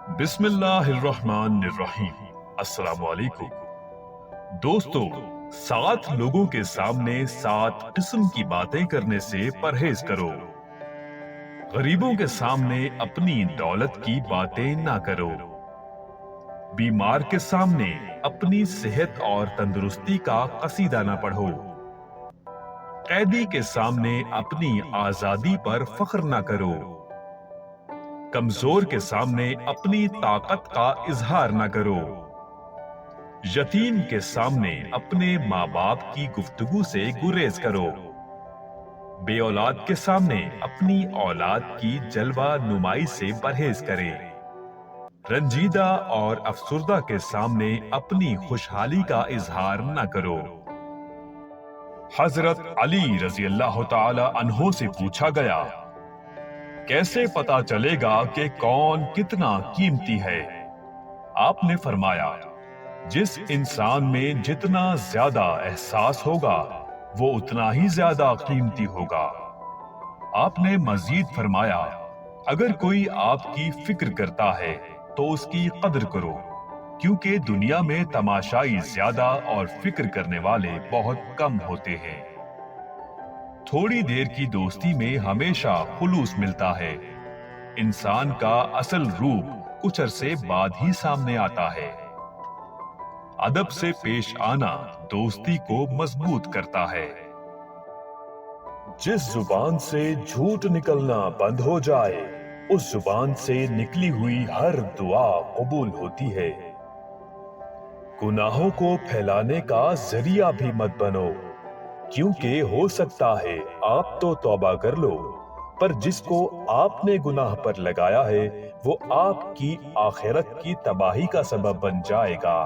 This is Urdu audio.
بسم اللہ الرحمن الرحیم۔ السلام علیکم دوستو، 7 لوگوں کے سامنے 7 قسم کی باتیں کرنے سے پرہیز کرو۔ غریبوں کے سامنے اپنی دولت کی باتیں نہ کرو۔ بیمار کے سامنے اپنی صحت اور تندرستی کا قصیدہ نہ پڑھو۔ قیدی کے سامنے اپنی آزادی پر فخر نہ کرو۔ کمزور کے سامنے اپنی طاقت کا اظہار نہ کرو۔ یتیم کے سامنے اپنے ماں باپ کی گفتگو سے گریز کرو۔ بے اولاد کے سامنے اپنی اولاد کی جلوہ نمائی سے پرہیز کرے۔ رنجیدہ اور افسردہ کے سامنے اپنی خوشحالی کا اظہار نہ کرو۔ حضرت علی رضی اللہ تعالی عنہ سے پوچھا گیا، کیسے پتا چلے گا کہ کون کتنا قیمتی ہے؟ آپ نے فرمایا، جس انسان میں جتنا زیادہ احساس ہوگا وہ اتنا ہی زیادہ قیمتی ہوگا۔ آپ نے مزید فرمایا، اگر کوئی آپ کی فکر کرتا ہے تو اس کی قدر کرو، کیونکہ دنیا میں تماشائی زیادہ اور فکر کرنے والے بہت کم ہوتے ہیں۔ تھوڑی دیر کی دوستی میں ہمیشہ خلوص ملتا ہے۔ انسان کا اصل روپ کچھ عرصے بعد ہی سامنے آتا ہے۔ ادب سے پیش آنا دوستی کو مضبوط کرتا ہے۔ جس زبان سے جھوٹ نکلنا بند ہو جائے، اس زبان سے نکلی ہوئی ہر دعا قبول ہوتی ہے۔ گناہوں کو پھیلانے کا ذریعہ بھی مت بنو، کیونکہ ہو سکتا ہے آپ تو توبہ کر لو، پر جس کو آپ نے گناہ پر لگایا ہے وہ آپ کی آخرت کی تباہی کا سبب بن جائے گا۔